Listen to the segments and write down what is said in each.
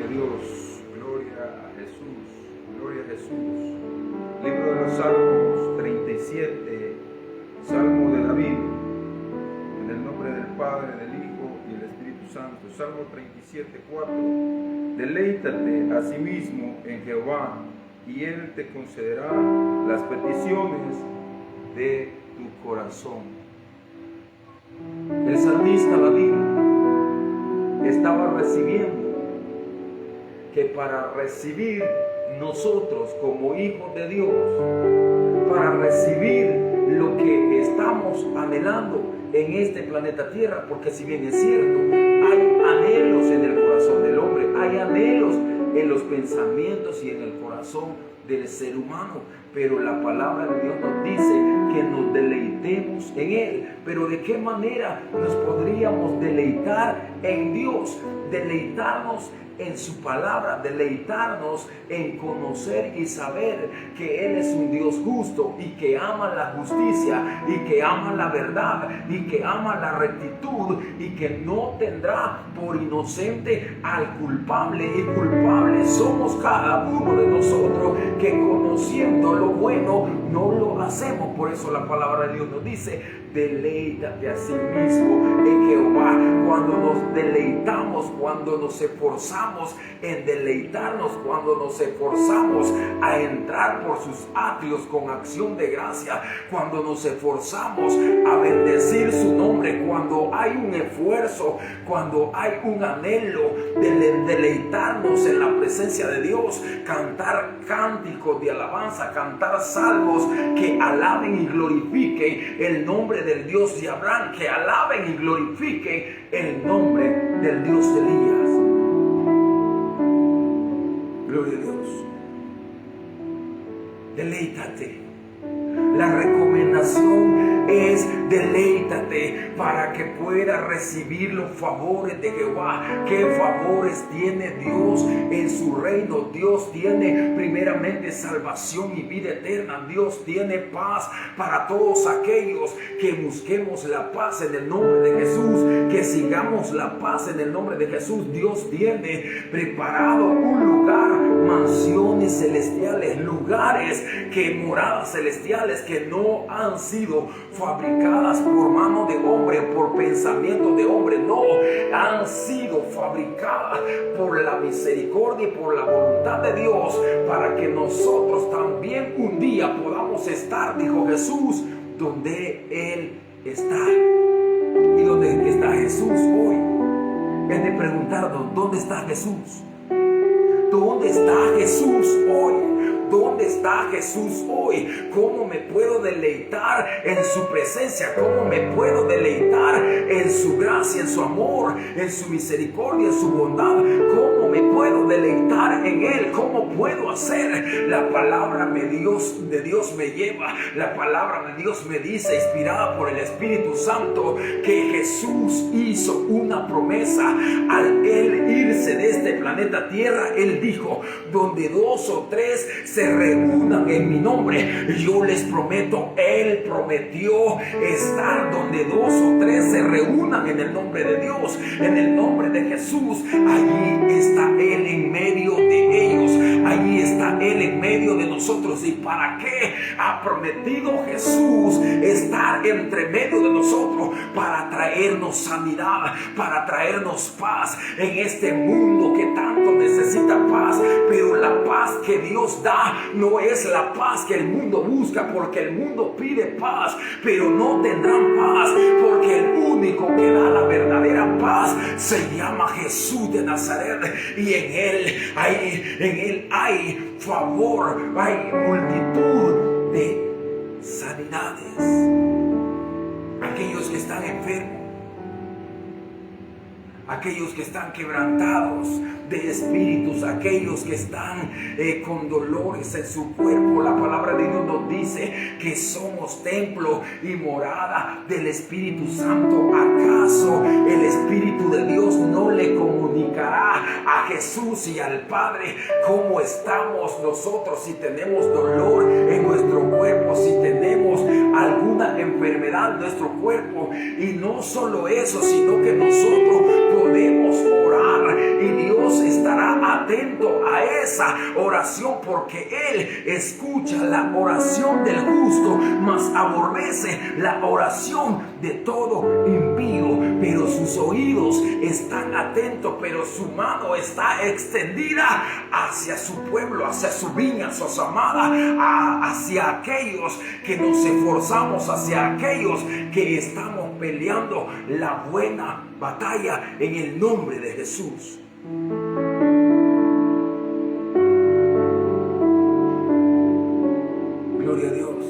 a Dios, gloria a Jesús, gloria a Jesús. Libro de los Salmos 37, Salmo de David, en el nombre del Padre, del Hijo y del Espíritu Santo. Salmo 37, 4. Deleítate a sí mismo en Jehová, y Él te concederá las peticiones de tu corazón. El salmista David estaba recibiendo que para recibir nosotros como hijos de Dios, para recibir lo que estamos anhelando en este planeta Tierra, porque si bien es cierto, hay anhelos en el corazón del hombre, hay anhelos en los pensamientos y en el corazón del ser humano, pero la palabra de Dios nos dice que nos deleitemos en Él. Pero ¿de qué manera nos podríamos deleitar en Dios? Deleitarnos en su palabra, deleitarnos en conocer y saber que Él es un Dios justo y que ama la justicia y que ama la verdad y que ama la rectitud y que no tendrá por inocente al culpable, y culpables somos cada uno de nosotros que conociendo lo bueno no lo hacemos. Por eso la palabra de Dios nos dice: deleítate a sí mismo en Jehová. Cuando nos deleitamos, cuando nos esforzamos en deleitarnos, cuando nos esforzamos a entrar por sus atrios con acción de gracia, cuando nos esforzamos a bendecir su nombre, cuando hay un esfuerzo, cuando hay un anhelo de deleitarnos en la presencia de Dios, cantar cánticos de alabanza, cantar salmos que alaben y glorifiquen el nombre del Dios de Abraham, que alaben y glorifiquen el nombre del Dios de Elías. Gloria a Dios. Deleítate. La recomendación es: deleítate para que puedas recibir los favores de Jehová. ¿Qué favores tiene Dios en su reino? Dios tiene primeramente salvación y vida eterna. Dios tiene paz para todos aquellos que busquemos la paz en el nombre de Jesús, que sigamos la paz en el nombre de Jesús. Dios tiene preparado un lugar, mansiones celestiales, lugares moradas celestiales que no han sido fabricadas por mano de hombre, por pensamiento de hombre, no, han sido fabricadas por la misericordia y por la voluntad de Dios, para que nosotros también un día podamos estar, dijo Jesús, donde Él está. ¿Y dónde está Jesús hoy? Es de preguntarnos: ¿dónde está Jesús? ¿Dónde está Jesús hoy? ¿Dónde está Jesús hoy? ¿Cómo me puedo deleitar en su presencia? ¿Cómo me puedo deleitar en su gracia, en su amor, en su misericordia, en su bondad? ¿Cómo me puedo deleitar en Él? ¿Cómo puedo hacer? La palabra de Dios me lleva, la palabra de Dios me dice, inspirada por el Espíritu Santo, que Jesús hizo una promesa al Él irse de este planeta Tierra. Él dijo: donde dos o tres se reúnan en mi nombre, yo les prometo. Él prometió estar donde dos o tres se reúnan en el nombre de Dios, en el nombre de Jesús. Allí está Él en medio de ellos, allí está Él en medio de nosotros. ¿Y para qué ha prometido Jesús estar entre medio de nosotros? Para traernos sanidad, para traernos paz en este mundo que tanto necesita paz. Pero la paz que Dios da no es la paz que el mundo busca, porque el mundo pide paz, pero no tendrán paz, porque el único que da la verdadera paz se llama Jesús de Nazaret, y en Él hay favor, hay multitud de sanidades. Aquellos que están enfermos, aquellos que están quebrantados de espíritus, aquellos que están con dolores en su cuerpo. La palabra de Dios nos dice que somos templo y morada del Espíritu Santo. ¿Acaso el Espíritu de Dios no le comunicará a Jesús y al Padre cómo estamos nosotros? Si tenemos dolor en nuestro cuerpo, si tenemos alguna enfermedad en nuestro cuerpo. Y no solo eso, sino que nosotros podemos orar y Dios estará atento a esa oración, porque Él escucha la oración del justo, mas aborrece la oración de todo impío. Pero sus oídos están atentos, pero su mano está extendida hacia su pueblo, hacia su viña, hacia su amada, hacia aquellos que nos esforzamos, hacia aquellos que estamos peleando la buena batalla en el nombre de Jesús. Gloria a Dios.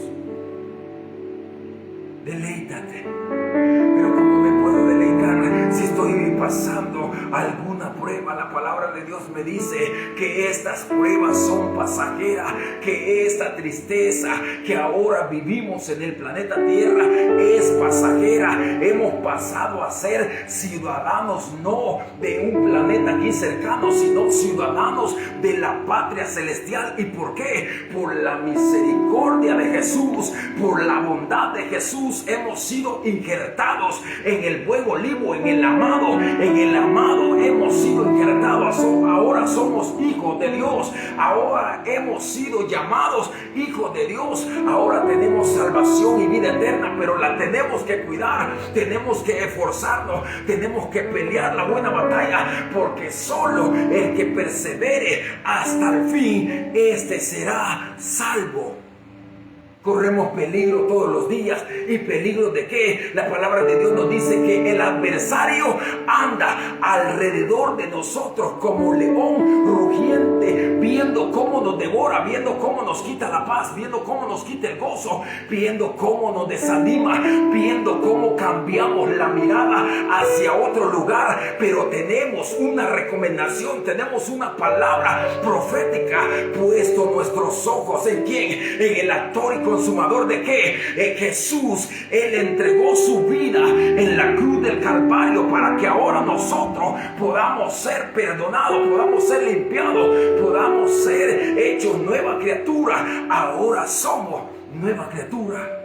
Deleítate. Pero ¿cómo me puedo deleitar si estoy pasando alguna prueba? La palabra de Dios me dice que estas pruebas son pasajeras, que esta tristeza que ahora vivimos en el planeta Tierra es pasajera. Hemos pasado a ser ciudadanos no de un planeta aquí cercano, sino ciudadanos de la patria celestial. ¿Y por qué? Por la misericordia de Jesús, por la bondad de Jesús hemos sido injertados en el buen olivo, en el amado hemos sido injertados. Ahora somos hijos de Dios, ahora hemos sido llamados hijos de Dios, ahora tenemos salvación y vida eterna, pero la tenemos que cuidar, tenemos que esforzarnos, tenemos que pelear la buena batalla, porque solo el que persevere hasta el fin, este será salvo. Corremos peligro todos los días. ¿Y peligro de qué? La palabra de Dios nos dice que el adversario anda alrededor de nosotros como león rugiente, viendo cómo nos devora, viendo cómo nos quita la paz, viendo cómo nos quita el gozo, viendo cómo nos desanima, viendo cómo cambiamos la mirada hacia otro lugar. Pero tenemos una recomendación, tenemos una palabra profética, puesto nuestros ojos ¿en quién? En el actor y consumador de qué? Jesús. Él entregó su vida en la cruz del Calvario para que ahora nosotros podamos ser perdonados, podamos ser limpiados, podamos ser hechos nueva criatura. Ahora somos nueva criatura.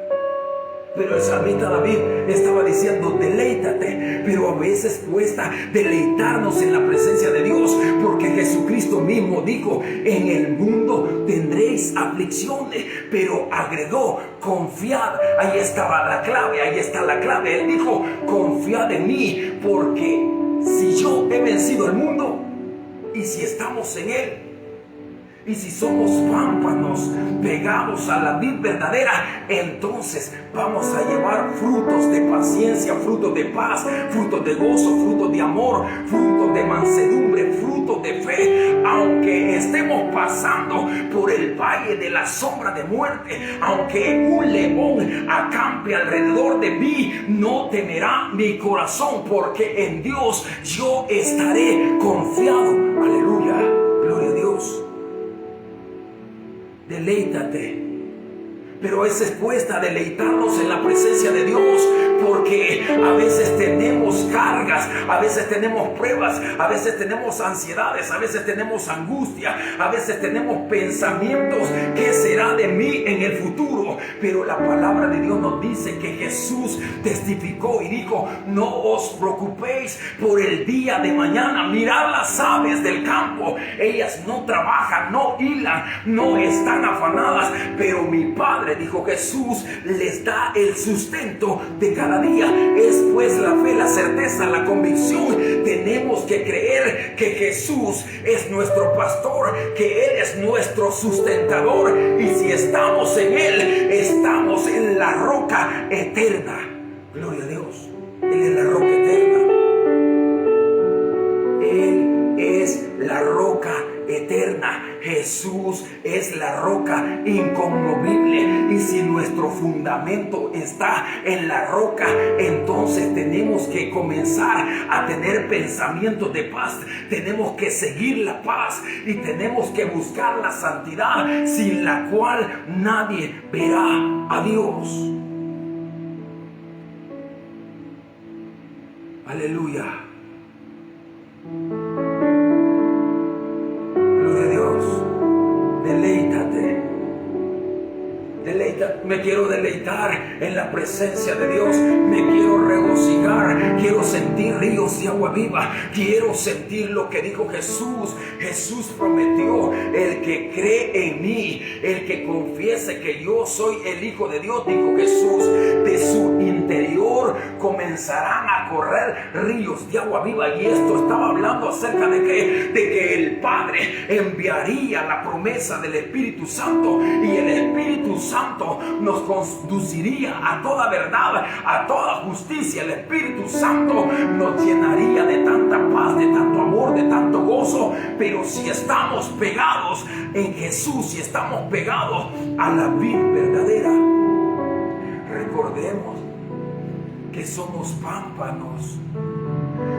Pero el salmista David estaba diciendo deleítate, pero a veces cuesta deleitarnos en la presencia de Dios, porque Jesucristo mismo dijo: en el mundo tendréis aflicciones, pero agregó: confiad. Ahí estaba la clave, ahí está la clave. Él dijo: confiad en mí, porque si yo he vencido el mundo, y si estamos en él, y si somos pámpanos pegados a la vid verdadera, entonces vamos a llevar frutos de paciencia, frutos de paz, frutos de gozo, frutos de amor, frutos de mansedumbre, frutos de fe. Aunque estemos pasando por el valle de la sombra de muerte, aunque un león acampe alrededor de mí, no temerá mi corazón, porque en Dios yo estaré confiado. Aleluya, gloria a Dios. Deleítate. Pero a veces cuesta deleitarnos en la presencia de Dios, porque a veces tenemos cargas, a veces tenemos pruebas, a veces tenemos ansiedades, a veces tenemos angustia, a veces tenemos pensamientos: ¿qué será de mí en el futuro? Pero la palabra de Dios nos dice que Jesús testificó y dijo: no os preocupéis por el día de mañana. Mirad las aves del campo, ellas no trabajan, no hilan, no están afanadas, pero mi Padre, dijo Jesús, les da el sustento de cada día. Es pues la fe, la certeza, la convicción. Tenemos que creer que Jesús es nuestro pastor, que Él es nuestro sustentador, y si estamos en Él, estamos en la roca eterna. Gloria a Dios. Él es la roca eterna. Él es la roca eterna. Jesús es la roca inconmovible, y si nuestro fundamento está en la roca, entonces tenemos que comenzar a tener pensamientos de paz, tenemos que seguir la paz y tenemos que buscar la santidad, sin la cual nadie verá a Dios. Aleluya. Deleítate. Me quiero deleitar en la presencia de Dios. Me quiero regocijar. Quiero sentir ríos de agua viva. Quiero sentir lo que dijo Jesús. Jesús prometió: el que cree en mí, el que confiese que yo soy el Hijo de Dios, dijo Jesús, de su interior comenzarán a correr ríos de agua viva. Y esto estaba hablando acerca de que el Padre enviaría la promesa del Espíritu Santo, y el Espíritu Santo nos conduciría a toda verdad, a toda justicia. El Espíritu Santo nos llenaría de tanta paz, de tanto amor, de tanto gozo. Pero si estamos pegados en Jesús, si estamos pegados a la vid verdadera, recordemos que somos pámpanos.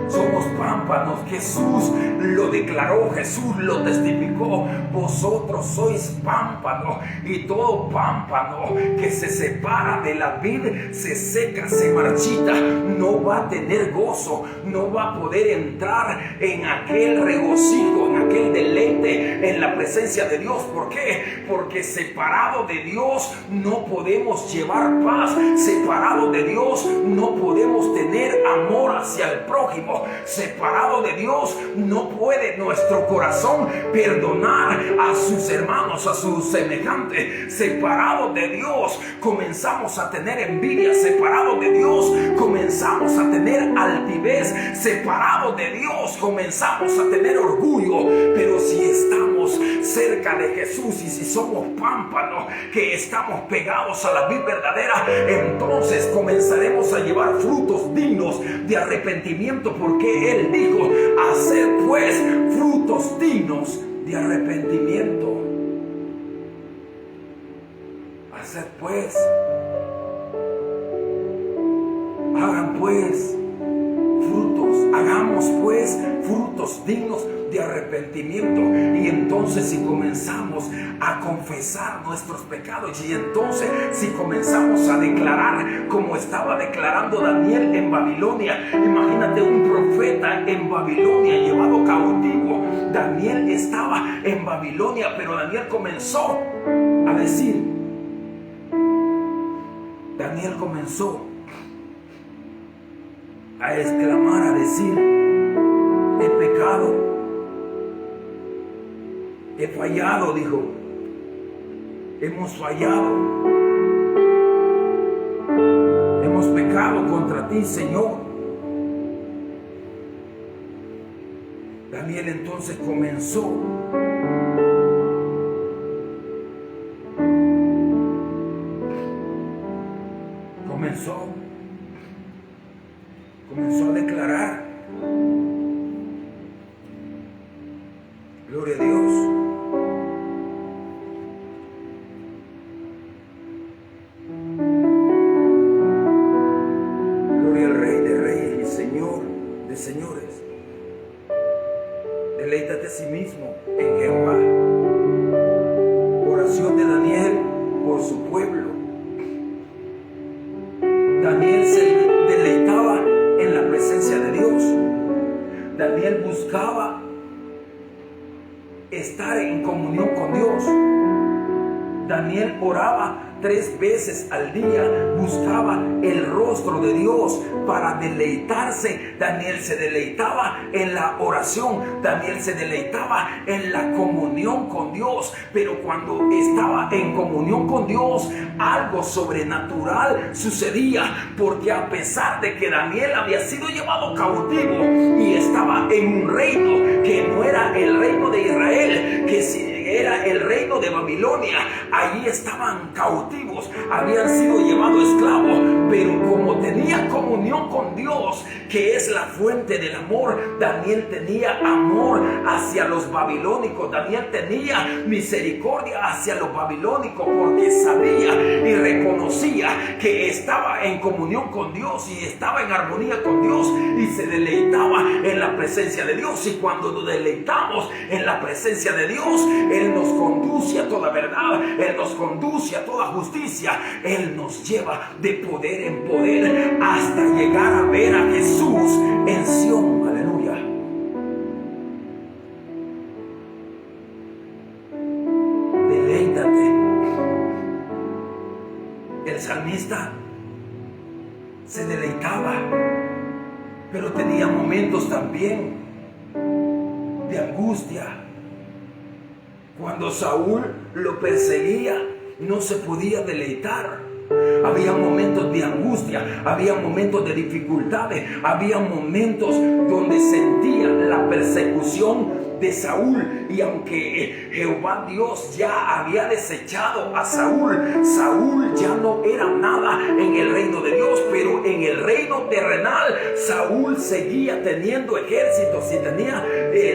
Somos pámpanos. Jesús lo declaró, Jesús lo testificó: vosotros sois pámpanos, y todo pámpano que se separa de la vid se seca, se marchita, no va a tener gozo, no va a poder entrar en aquel regocijo, en aquel deleite, en la presencia de Dios. ¿Por qué? Porque separado de Dios no podemos llevar paz, separado de Dios no podemos tener amor hacia el prójimo, separado de Dios no puede nuestro corazón perdonar a sus hermanos, a sus semejantes. Separado de Dios comenzamos a tener envidia, separado de Dios comenzamos a tener altivez, separado de Dios comenzamos a tener orgullo. Pero si estamos cerca de Jesús y si somos pámpanos que estamos pegados a la vid verdadera, entonces comenzaremos a llevar frutos dignos de arrepentimiento, porque Él dijo: haced pues frutos dignos de arrepentimiento. Haced pues, hagan pues frutos, hagamos pues frutos dignos de arrepentimiento. Y entonces si comenzamos a confesar nuestros pecados, y entonces si comenzamos a declarar como estaba declarando Daniel en Babilonia. Imagínate un profeta en Babilonia llevado cautivo. Daniel estaba en Babilonia, pero Daniel comenzó a decir, Daniel comenzó a exclamar, a decir: he pecado, he fallado, dijo. Hemos fallado, hemos pecado contra ti, Señor. Daniel entonces comenzó a declarar: gloria a Dios. Gloria al Rey de Reyes y Señor de Señores. Deleítate a sí mismo en Jehová. Oración de Daniel por su pueblo. Daniel se deleitaba en la presencia de Dios. Daniel buscaba estar en comunión con Dios. Daniel oraba 3 veces al día, buscaba el rostro de Dios para deleitarse. Daniel se deleitaba en la oración, Daniel se deleitaba en la comunión con Dios. Pero cuando estaba en comunión con Dios, algo sobrenatural sucedía, porque a pesar de que Daniel había sido llevado cautivo y estaba en un reino que no era el reino de Israel, que si era el reino de Babilonia, allí estaban cautivos, habían sido llevados esclavos, pero como tenía comunión con Dios, que es la fuente del amor, Daniel tenía amor hacia los babilónicos. Daniel tenía misericordia hacia los babilónicos, porque sabía y reconocía que estaba en comunión con Dios y estaba en armonía con Dios, y se deleitaba en la presencia de Dios. Y cuando nos deleitamos en la presencia de Dios, Él nos conduce a toda verdad, Él nos conduce a toda justicia, Él nos lleva de poder en poder hasta llegar a ver a Jesús en Sión. Aleluya. Deleítate el salmista se deleitaba, pero tenía momentos también de angustia. Cuando Saúl lo perseguía, no se podía deleitar. Había momentos de angustia, había momentos de dificultades, había momentos donde sentía la persecución de Saúl, y aunque Jehová Dios ya había desechado a Saúl, Saúl ya no era nada en el reino de Dios, pero en el reino terrenal Saúl seguía teniendo ejércitos y tenía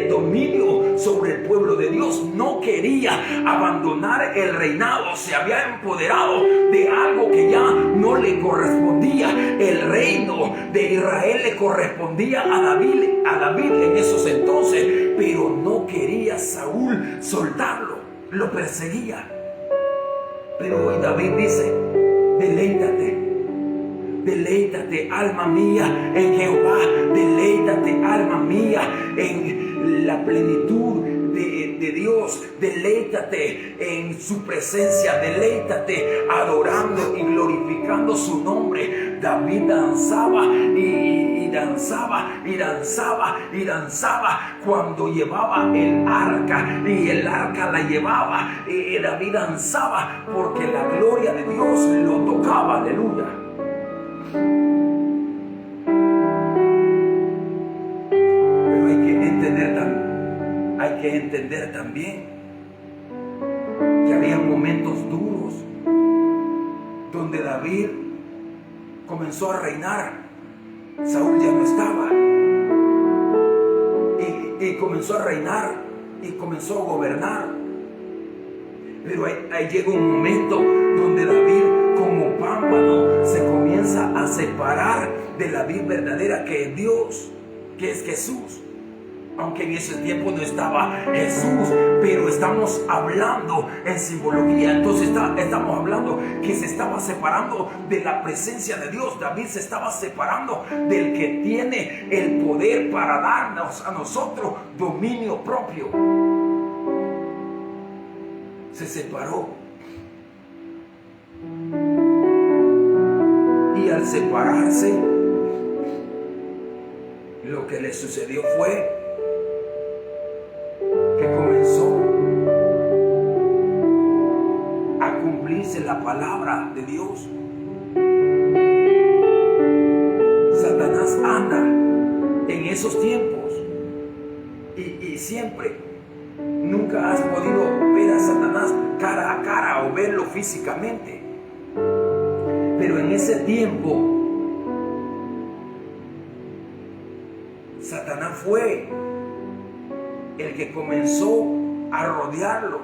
dominio sobre el pueblo de Dios. No quería abandonar el reinado, se había empoderado de algo que ya no le correspondía. El reino de Israel le correspondía a David en esos entonces, pero no quería Saúl soltarlo, lo perseguía. Pero hoy David dice: deleítate alma mía en Jehová, deleítate alma mía en la plenitud de Dios, deleítate en su presencia, deleítate adorando y glorificando su nombre. David danzaba y danzaba cuando llevaba el arca, y el arca la llevaba, David danzaba porque la gloria de Dios lo tocaba. Aleluya. Pero hay que entender también que había momentos duros donde David comenzó a reinar. Saúl ya no estaba, y comenzó a reinar y comenzó a gobernar. Pero ahí llega un momento donde David, como pámpano, se comienza a separar de la vid verdadera, que es Dios, que es Jesús. Aunque en ese tiempo no estaba Jesús, pero estamos hablando en simbología. Entonces estamos hablando que se estaba separando de la presencia de Dios. David se estaba separando del que tiene el poder para darnos a nosotros dominio propio. Se separó. Y al separarse, lo que le sucedió fue que comenzó a cumplirse la palabra de Dios. Satanás anda en esos tiempos y siempre. Nunca has podido ver a Satanás cara a cara o verlo físicamente, pero en ese tiempo Satanás fue el que comenzó a rodearlo,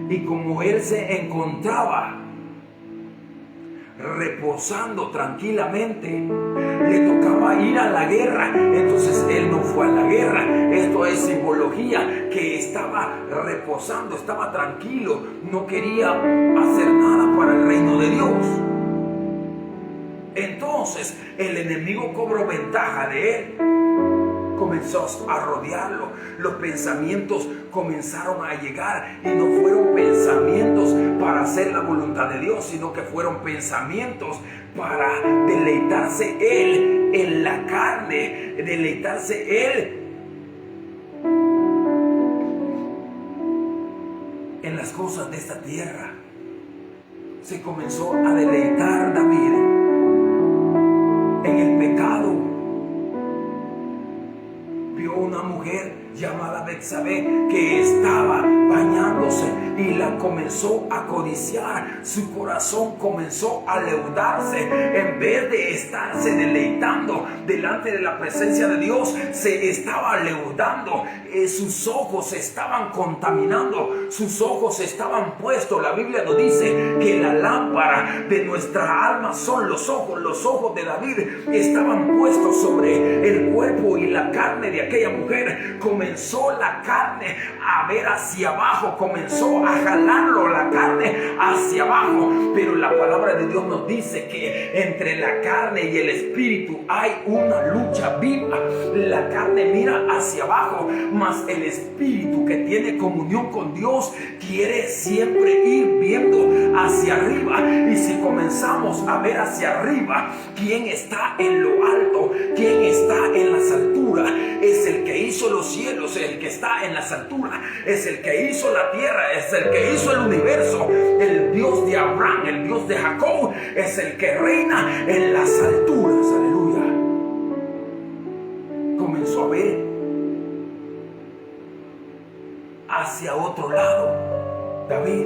y como él se encontraba reposando tranquilamente, le tocaba ir a la guerra. Entonces él no fue a la guerra. Esto es simbología, que estaba reposando, estaba tranquilo, no quería hacer nada para el reino de Dios. Entonces el enemigo cobró ventaja de él, comenzó a rodearlo. Los pensamientos comenzaron a llegar, y no fueron pensamientos para hacer la voluntad de Dios, sino que fueron pensamientos para deleitarse él en la carne, deleitarse él en las cosas de esta tierra. Se comenzó a deleitar David en el pecado. Vio una mujer llamada Betsabé que estaba bañándose y la comenzó a codiciar. Su corazón comenzó a leudarse. En vez de estarse deleitando delante de la presencia de Dios, se estaba leudando. Sus ojos se estaban contaminando, sus ojos estaban puestos. La Biblia nos dice que la lámpara de nuestra alma son los ojos de David estaban puestos sobre el cuerpo y la carne de aquella aquella mujer, comenzó la carne a ver hacia abajo, comenzó a jalarlo la carne hacia abajo. Pero la palabra de Dios nos dice que entre la carne y el espíritu hay una lucha viva. La carne mira hacia abajo, mas el espíritu que tiene comunión con Dios quiere siempre ir viendo hacia arriba. Y si comenzamos a ver hacia arriba, ¿quién está en lo alto? ¿Quién está en las alturas? Es el que hizo los cielos, el que está en las alturas, es el que hizo la tierra, es el que hizo el universo. El Dios de Abraham, el Dios de Jacob, es el que reina en las alturas. Aleluya. Comenzó a ver hacia otro lado David,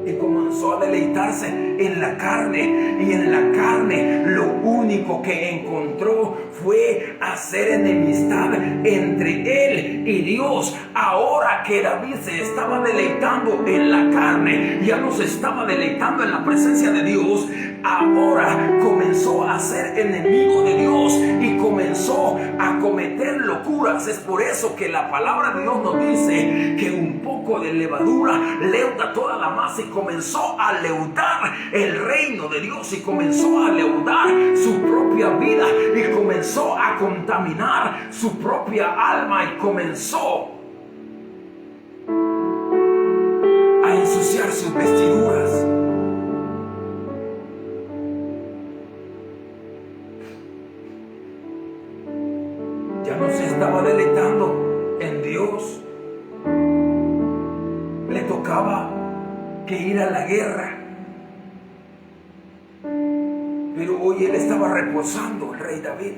y comenzó a deleitarse en la carne, y en la carne lo único que encontró fue hacer enemistad entre él y Dios. Ahora que David se estaba deleitando en la carne, ya no se estaba deleitando en la presencia de Dios, ahora comenzó a ser enemigo de Dios y comenzó a cometer locuras. Es por eso que la palabra de Dios nos dice que un poco de levadura leuda toda la masa, y comenzó a leudar el reino de Dios, y comenzó a leudar su propia vida, y comenzó a contaminar su propia alma, y comenzó a ensuciar sus vestiduras. Ya no se estaba deleitando en Dios. Le tocaba que ir a la guerra. Pero hoy él estaba reposando, el rey David.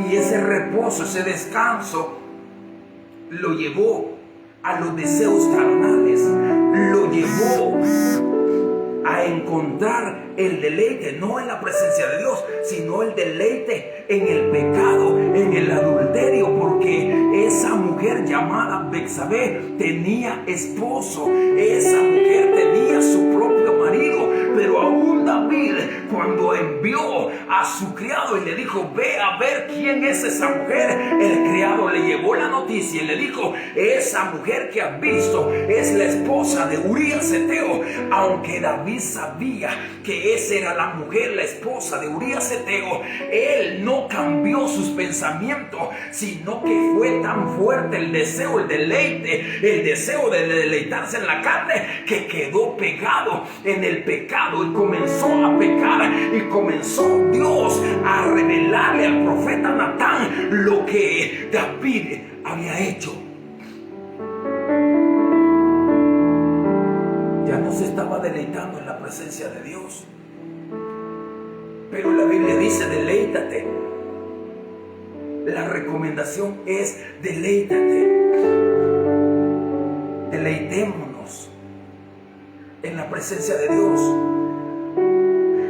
Y ese reposo, ese descanso, lo llevó a los deseos carnales. Lo llevó a encontrar el deleite, no en la presencia de Dios, sino el deleite en el pecado, en el adulterio, porque esa mujer llamada Betsabé tenía esposo, esa mujer tenía su propio marido. Pero aún David, cuando envió a su criado y le dijo: ve a ver quién es esa mujer, el criado le llevó la noticia y le dijo: esa mujer que has visto es la esposa de Urías Eteo. Aunque David sabía que esa era la mujer, la esposa de Urías Eteo, él no cambió sus pensamientos, sino que fue tan fuerte el deseo, el deleite, el deseo de deleitarse en la carne, que quedó pegado en el pecado y comenzó a pecar. Y comenzó Dios a revelarle al profeta Natán lo que David había hecho. Ya no se estaba deleitando en la presencia de Dios. Pero la Biblia dice: deleítate. La recomendación es: deleítate. Deleitémonos en la presencia de Dios.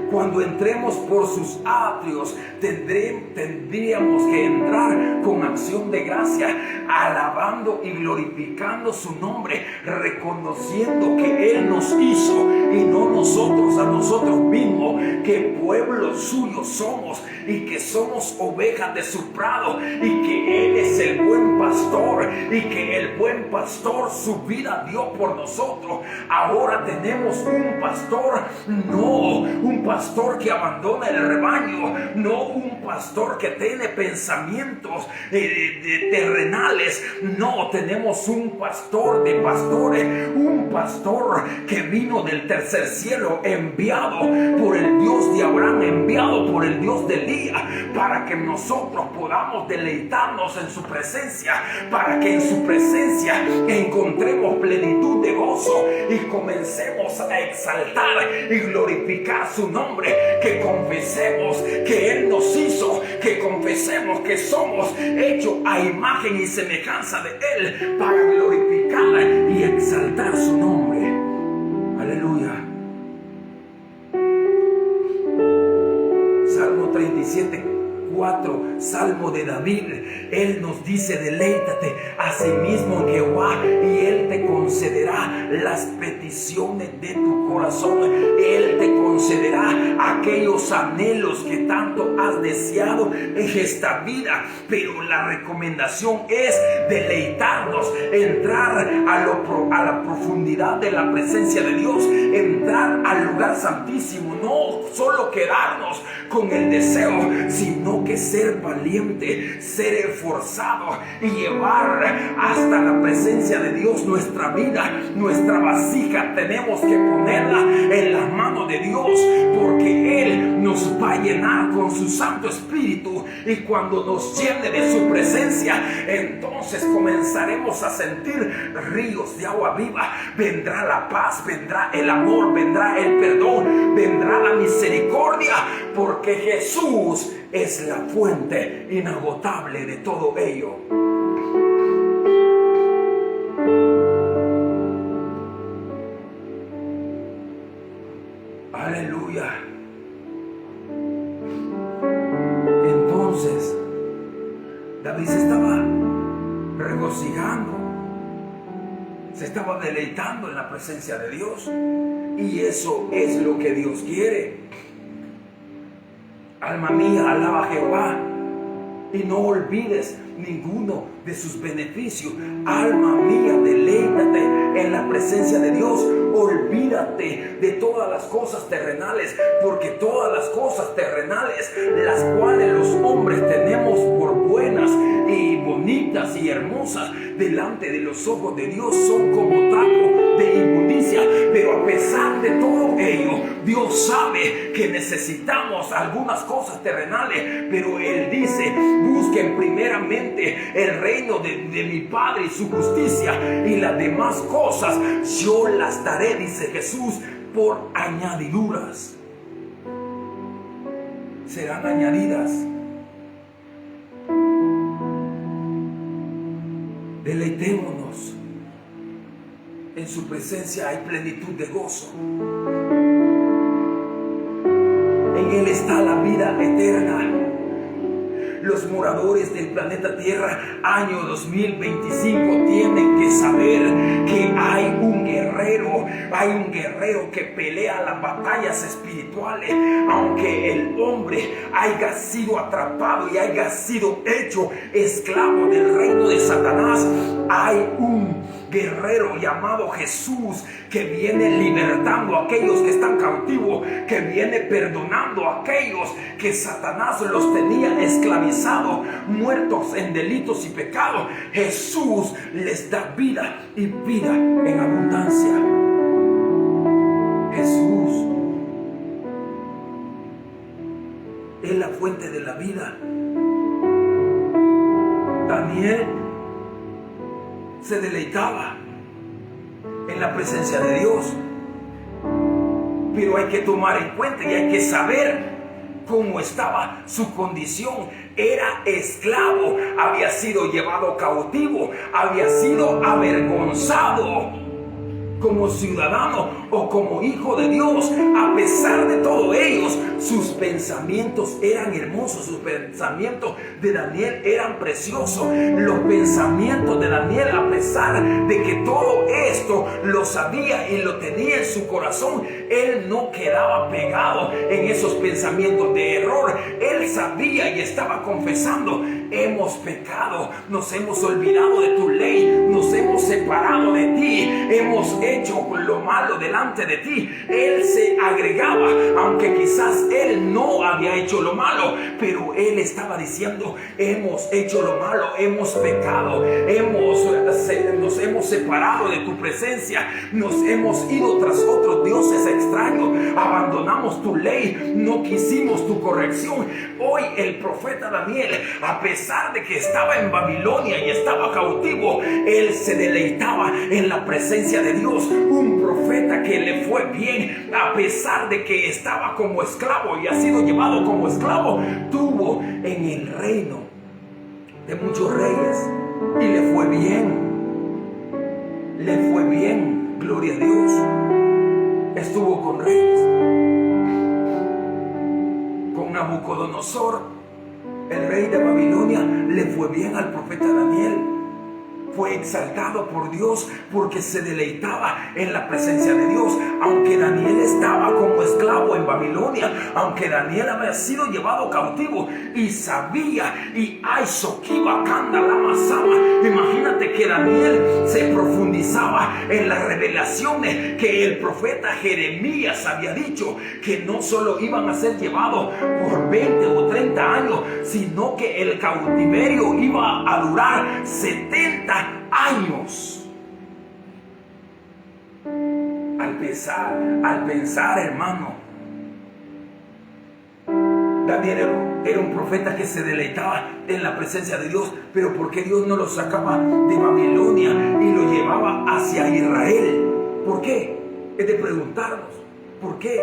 Cuando entremos por sus atrios, tendríamos que entrar con acción de gracia, alabando y glorificando su nombre, reconociendo que Él nos hizo y no nosotros a nosotros mismos, que pueblo suyo somos y que somos ovejas de su prado, y que Él es el buen pastor, y que el buen pastor su vida dio por nosotros. Ahora tenemos un pastor, no un pastor que abandona el rebaño, no un pastor que tiene pensamientos terrenales. No, tenemos un pastor de pastores, un pastor que vino del tercer cielo, enviado por el Dios de Abraham, enviado por el Dios de Elías, para que nosotros podamos deleitarnos en su presencia, para que en su presencia encontremos plenitud de gozo y comencemos a exaltar y glorificar su nombre. Que confesemos que Él nos hizo, que confesemos que somos hechos a imagen y semejanza de Él, para glorificar y exaltar su nombre. Aleluya. Salmo 37:4 Salmo de David, Él nos dice: deleítate asimismo en Jehová y Él te concederá las peticiones de tu corazón. Él te concederá aquellos anhelos que tanto has deseado en esta vida. Pero la recomendación es deleitarnos, entrar a la profundidad de la presencia de Dios, entrar al lugar santísimo, no solo quedarnos con el deseo, sino que ser valiente, ser esforzado y llevar hasta la presencia de Dios nuestra vida, nuestra vasija. Tenemos que ponerla en las manos de Dios, porque Él nos va a llenar con su Santo Espíritu, y cuando nos llene de su presencia, entonces comenzaremos a sentir ríos de agua viva. Vendrá la paz, vendrá el amor, vendrá el perdón, vendrá la misericordia, porque Jesús es la fuente inagotable de todo ello. Aleluya. Entonces David se estaba regocijando, se estaba deleitando en la presencia de Dios, y eso es lo que Dios quiere. Alma mía, alaba a Jehová y no olvides ninguno de sus beneficios. Alma mía, deleítate en la presencia de Dios. Olvídate de todas las cosas terrenales, porque todas las cosas terrenales, las cuales los hombres tenemos por buenas y bonitas y hermosas delante de los ojos de Dios, son como trapo de inmundicia. Pero a pesar de todo ello, Dios sabe que necesitamos algunas cosas terrenales, pero Él dice: busquen primeramente el reino de mi Padre y su justicia, y las demás cosas yo las daré, dice Jesús, por añadiduras. Serán añadidas. Deleitémonos. En su presencia hay plenitud de gozo. En Él está la vida eterna. Los moradores del planeta Tierra, año 2025, tienen que saber que hay un guerrero que pelea las batallas espirituales. Aunque el hombre haya sido atrapado y haya sido hecho esclavo del reino de Satanás, hay un guerrero llamado Jesús que viene libertando a aquellos que están cautivos, que viene perdonando a aquellos que Satanás los tenía esclavizados, muertos en delitos y pecados. Jesús les da vida y vida en abundancia. Jesús es la fuente de la vida. Daniel se deleitaba en la presencia de Dios, pero hay que tomar en cuenta y hay que saber cómo estaba su condición. Era esclavo, había sido llevado cautivo, había sido avergonzado como ciudadano o como hijo de Dios. A pesar de todo ellos, sus pensamientos eran hermosos, sus pensamientos de Daniel eran preciosos. Los pensamientos de Daniel, a pesar de que todo esto lo sabía y lo tenía en su corazón, él no quedaba pegado en esos pensamientos de error. Él sabía y estaba confesando: hemos pecado, nos hemos olvidado de tu ley, nos hemos separado de ti, hemos hecho lo malo delante de ti. Él se agregaba, aunque quizás él no había hecho lo malo, pero él estaba diciendo: hemos hecho lo malo, hemos pecado, nos hemos separado de tu presencia, nos hemos ido tras otros dioses extraños, abandonamos tu ley, no quisimos tu corrección. Hoy el profeta Daniel, a pesar de que estaba en Babilonia y estaba cautivo, él se deleitaba en la presencia de Dios. Un profeta que le fue bien, a pesar de que estaba como esclavo y ha sido llevado como esclavo, tuvo en el reino de muchos reyes y le fue bien. Le fue bien, gloria a Dios. Estuvo con reyes, con Nabucodonosor, El rey de Babilonia le fue bien al profeta Daniel. Fue exaltado por Dios porque se deleitaba en la presencia de Dios. Aunque Daniel estaba como esclavo en Babilonia, aunque Daniel había sido llevado cautivo y sabía, y ay, Sokiba, Kanda, Lama, Sama. Imagínate que Daniel se profundizaba en las revelaciones que el profeta Jeremías había dicho, que no solo iban a ser llevados por 20 o 30 años, sino que el cautiverio iba a durar 70 años. Al pensar, hermano, Daniel era un profeta que se deleitaba en la presencia de Dios, pero ¿por qué Dios no lo sacaba de Babilonia y lo llevaba hacia Israel? ¿Por qué? Es de preguntarnos, ¿por qué?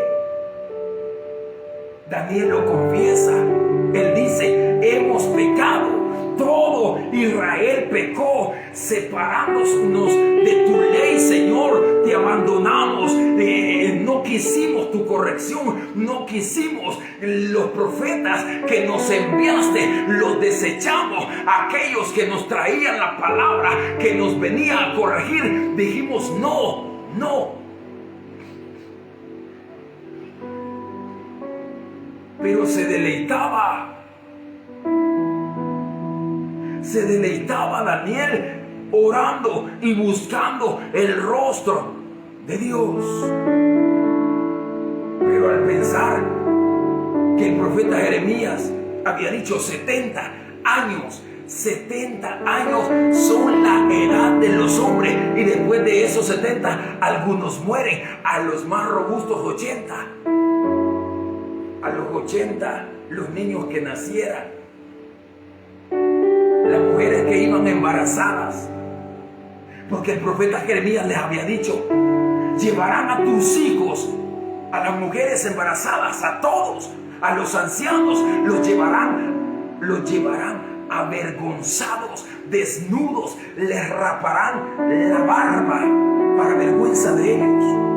Daniel lo confiesa. Él dice, hemos pecado. Todo Israel pecó, separándonos de tu ley, Señor. Te abandonamos, no quisimos tu corrección, no quisimos los profetas que nos enviaste, los desechamos. Aquellos que nos traían la palabra, que nos venía a corregir, dijimos no. Pero se deleitaba Daniel orando y buscando el rostro de Dios. Pero al pensar que el profeta Jeremías había dicho 70 años son la edad de los hombres, y después de esos 70 algunos mueren, a los más robustos 80. A los 80 los niños que nacieran, las mujeres que iban embarazadas, porque el profeta Jeremías les había dicho, llevarán a tus hijos, a las mujeres embarazadas, a todos, a los ancianos, los llevarán avergonzados, desnudos, les raparán la barba para vergüenza de ellos.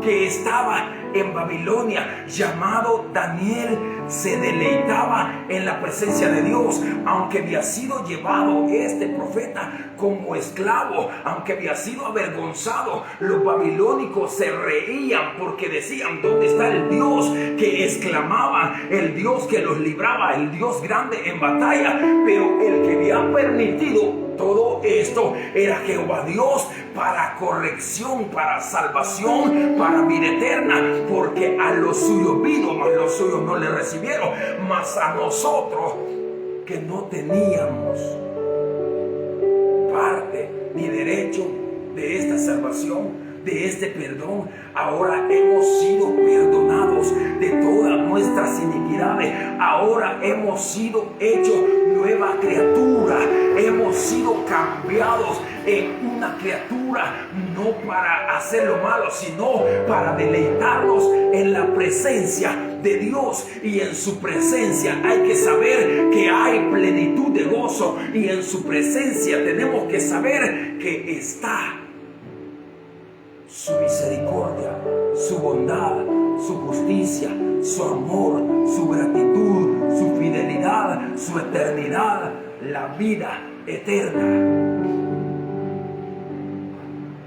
Que estaba en Babilonia, llamado Daniel, se deleitaba en la presencia de Dios. Aunque había sido llevado este profeta como esclavo, aunque había sido avergonzado, los babilónicos se reían porque decían, ¿dónde está el Dios que exclamaban? El Dios que los libraba, el Dios grande en batalla. Pero el que había permitido todo esto era Jehová Dios, para corrección, para salvación, para vida eterna, porque a los suyos vino, mas los suyos no le recibieron. Mas a nosotros, que no teníamos parte ni derecho de esta salvación, de este perdón, ahora hemos sido perdonados de todas nuestras iniquidades. Ahora hemos sido hechos nueva criatura, hemos sido cambiados en una criatura, no para hacer lo malo, sino para deleitarnos en la presencia de Dios. Y en su presencia hay que saber que hay plenitud de gozo, y en su presencia tenemos que saber que está su misericordia, su bondad, su justicia, su amor, su gratitud, su fidelidad, su eternidad, la vida eterna.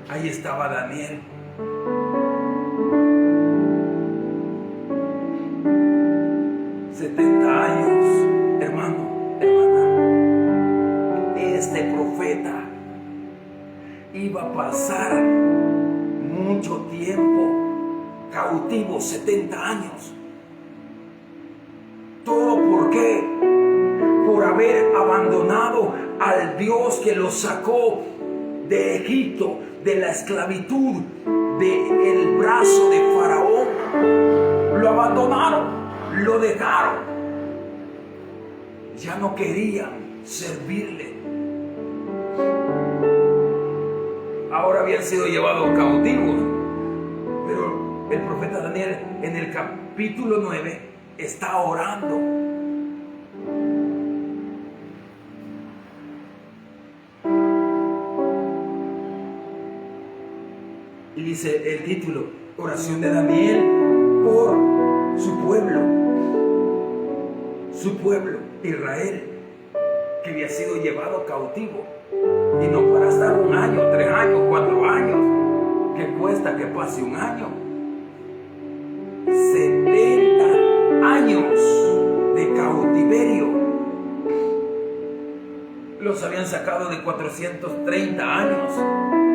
Ahí estaba Daniel. ...70 años, hermano, hermana. Este profeta iba a pasar mucho tiempo cautivo, 70 años. ¿Todo por qué? Por haber abandonado al Dios que los sacó de Egipto, de la esclavitud, del brazo de Faraón. Lo abandonaron, lo dejaron. Ya no querían servirle. Ahora habían sido llevados cautivos. Pero el profeta Daniel en el capítulo 9 está orando. dice el título, oración de Daniel por su pueblo, Israel, que había sido llevado cautivo, y no para estar 1 año, 3 años, 4 años, que cuesta que pase 1 año, 70 años de cautiverio. Los habían sacado de 430 años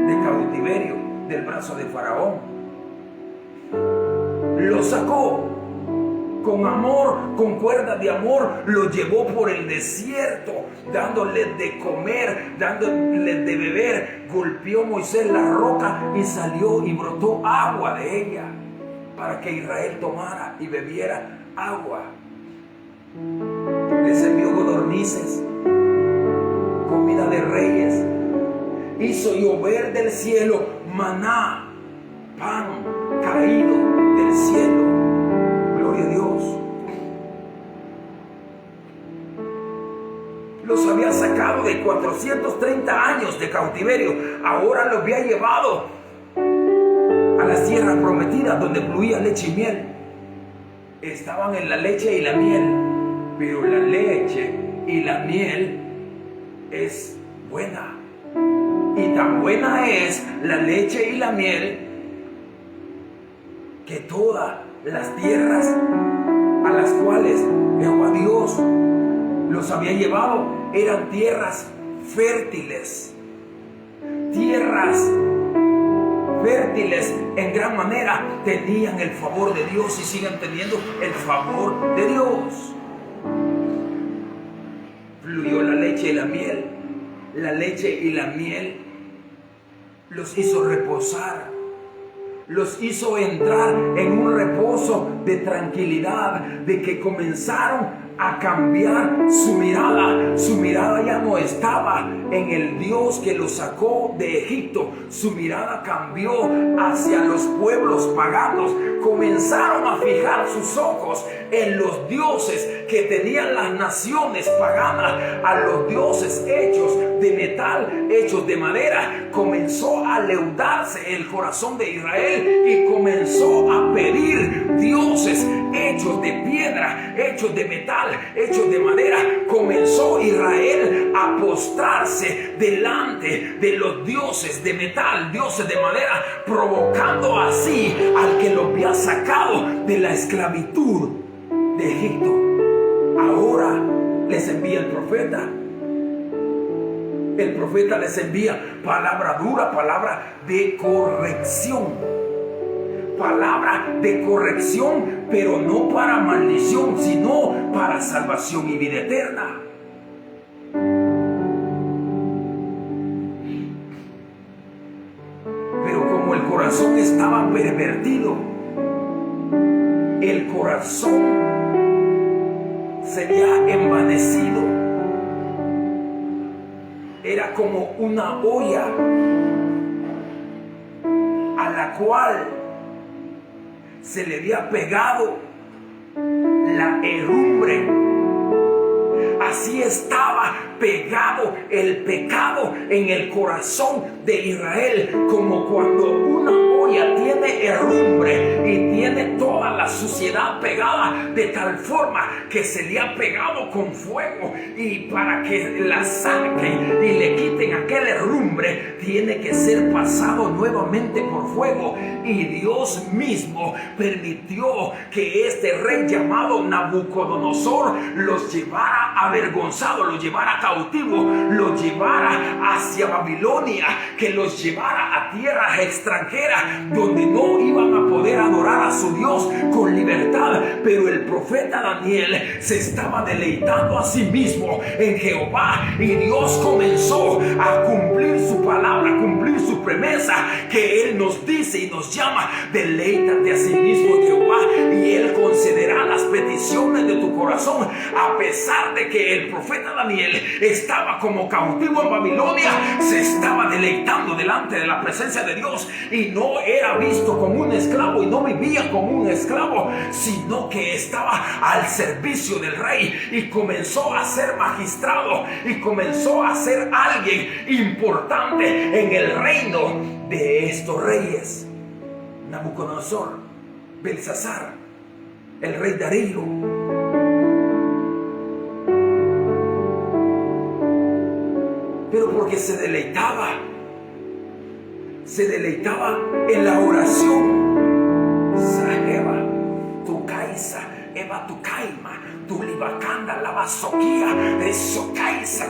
de cautiverio del brazo de Faraón. Los sacó con amor, con cuerdas de amor, los llevó por el desierto, dándoles de comer, dándoles de beber. Golpeó Moisés la roca y salió y brotó agua de ella, para que Israel tomara y bebiera agua. Les envió codornices, comida de reyes. Hizo llover del cielo maná, pan caído del cielo. Gloria a Dios. Los había sacado de 430 años de cautiverio. Ahora los había llevado a las tierras prometidas, donde fluía leche y miel. Estaban en la leche y la miel, pero la leche y la miel es buena. Y tan buena es la leche y la miel que todas las tierras a las cuales Jehová Dios los había llevado eran tierras fértiles. Tierras fértiles en gran manera, tenían el favor de Dios y siguen teniendo el favor de Dios. Fluyó la leche y la miel. La leche y la miel los hizo reposar, los hizo entrar en un reposo de tranquilidad, de que comenzaron a cambiar su mirada. Su mirada ya no estaba en el Dios que los sacó de Egipto. Su mirada cambió hacia los pueblos paganos. Comenzaron a fijar sus ojos en los dioses que tenían las naciones paganas, a los dioses hechos de metal, hechos de madera. Comenzó a leudarse el corazón de Israel y comenzó a pedir dioses hechos de piedra, hechos de metal, hechos de madera. Comenzó Israel a postrarse delante de los dioses de metal, dioses de madera, provocando así al que lo había sacado de la esclavitud de Egipto. Ahora les envía el profeta. El profeta les envía palabra dura, palabra de corrección. Palabra de corrección, pero no para maldición, sino para salvación y vida eterna. Pero como el corazón estaba pervertido, el corazón sería envanecido. Era como una olla a la cual se le había pegado la herrumbre. Así estaba pegado el pecado en el corazón de Israel, como cuando una olla tiene herrumbre y tiene toda la suciedad pegada, de tal forma que se le ha pegado con fuego, y para que la saquen y le quiten aquel herrumbre tiene que ser pasado nuevamente por fuego. Y Dios mismo permitió que este rey llamado Nabucodonosor los llevara avergonzados, los llevara cautivos, los llevara hacia Babilonia, que los llevara a tierras extranjeras donde no iban a poder adorar a su Dios con libertad. Pero el profeta Daniel se estaba deleitando a sí mismo en Jehová, y Dios comenzó a cumplir su palabra, a cumplir su promesa, que Él nos dice y nos llama: deleítate a sí mismo en Jehová y Él concederá las peticiones de tu corazón. A pesar de que el profeta Daniel estaba como cautivo en Babilonia, se estaba deleitando delante de la presencia de Dios, y no era visto como un esclavo y no vivía como un esclavo, sino que estaba al servicio del rey, y comenzó a ser magistrado y comenzó a ser alguien importante en el reino de estos reyes. Nabucodonosor, Belsasar, el rey Darío. Pero porque se deleitaba en la oración. Saheba, tu kaisa, eva tu kaima, tu libacanda, la basoquía, eso kaisa,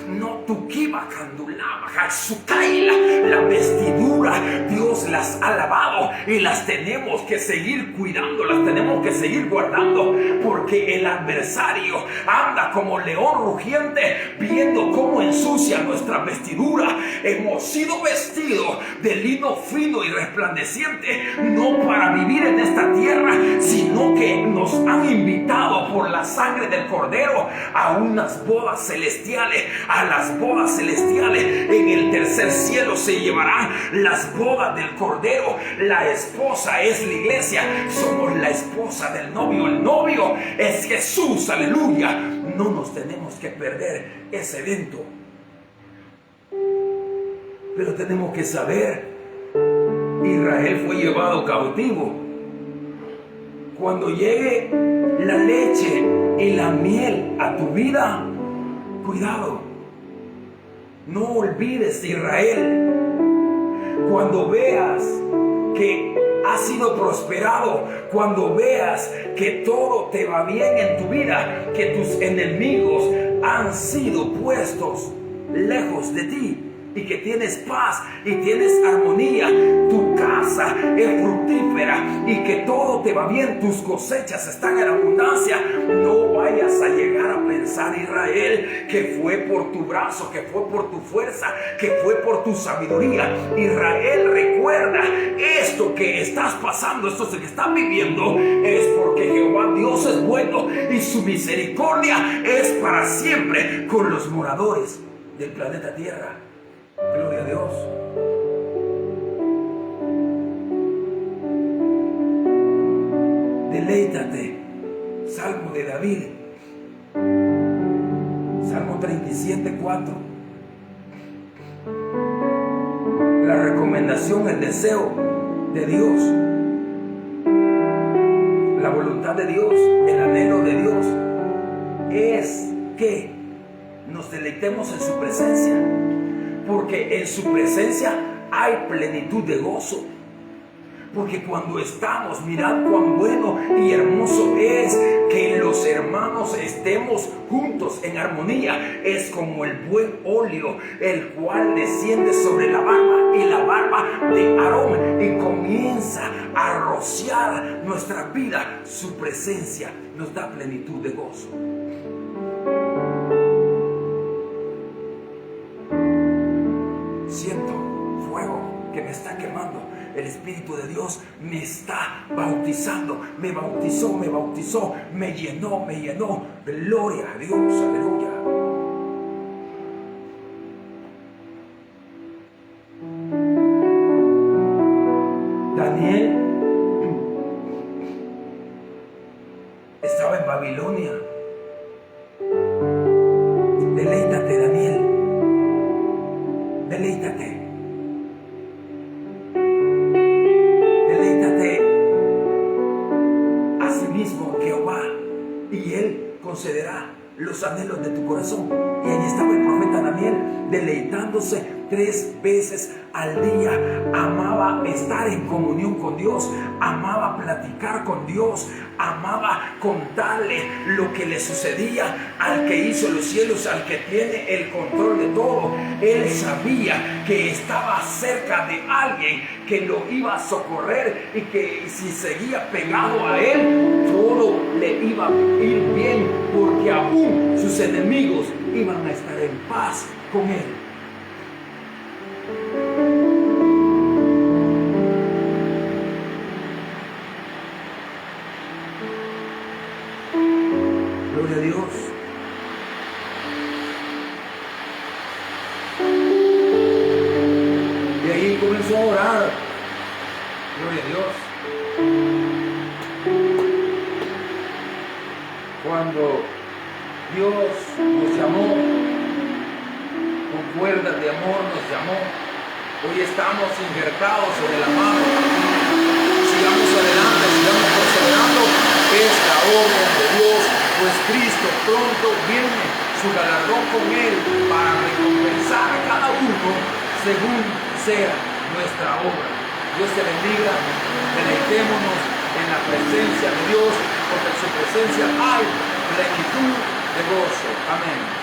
no tu kiba candulaba, su kaila, la vestidura, Dios las ha lavado y las tenemos que seguir cuidando, las tenemos que seguir guardando, porque el adversario anda como león rugiente viendo cómo ensucia nuestra vestidura. Hemos sido vestidos de lino fino y resplandeciente, no para vivir en esta tierra, sino que nos han invitado por la sangre del Cordero a unas bodas celestiales, a las bodas celestiales. En el tercer cielo se llevarán las bodas del Cordero. La esposa es la iglesia, somos la esposa del novio, el novio es Jesús, aleluya. No nos tenemos que perder ese evento, pero tenemos que saber, Israel fue llevado cautivo. Cuando llegue la leche y la miel a tu vida, cuidado, no olvides, Israel. Cuando veas que has sido prosperado, cuando veas que todo te va bien en tu vida, que tus enemigos han sido puestos lejos de ti, y que tienes paz y tienes armonía, tu casa es fructífera y que todo te va bien, tus cosechas están en abundancia, no vayas a llegar a pensar, Israel, que fue por tu brazo, que fue por tu fuerza, que fue por tu sabiduría. Israel, recuerda, esto que estás pasando, esto que estás viviendo, es porque Jehová Dios es bueno y su misericordia es para siempre con los moradores del planeta Tierra. Gloria a Dios. Deleítate. Salmo de David. Salmo 37:4. La recomendación, el deseo de Dios, la voluntad de Dios, el anhelo de Dios es que nos deleitemos en su presencia. Porque en su presencia hay plenitud de gozo. Porque cuando estamos, mirad cuán bueno y hermoso es que los hermanos estemos juntos en armonía. Es como el buen óleo, el cual desciende sobre la barba y la barba de Aarón y comienza a rociar nuestra vida. Su presencia nos da plenitud de gozo. Siento fuego que me está quemando. El Espíritu de Dios me está bautizando. Me bautizó, me llenó. Gloria a Dios, aleluya. Daniel estaba en Babilonia. Deleítate, Daniel. Deleítate a sí mismo Jehová, y Él concederá los anhelos de tu corazón. Y ahí estaba el profeta Daniel deleitándose 3 veces al día. Amaba estar en comunión con Dios, amaba platicar con Dios, amaba contarle lo que le sucedía al que hizo los cielos, al que tiene el control de todo. Él sabía que estaba cerca de alguien que lo iba a socorrer y que si seguía pegado a él, todo le iba a ir bien, porque aún sus enemigos iban a estar en paz con él. Gloria a Dios. Y ahí comenzó a orar. Gloria a Dios. Cuando Dios nos llamó, con cuerdas de amor nos llamó, Hoy estamos injertados en el amado. Sigamos adelante, sigamos perseverando. Es la orden de Dios, pues Cristo pronto viene, su galardón con Él, para recompensar a cada uno según sea nuestra obra. Dios te bendiga, deleitémonos en la presencia de Dios, porque en su presencia hay plenitud de gozo. Amén.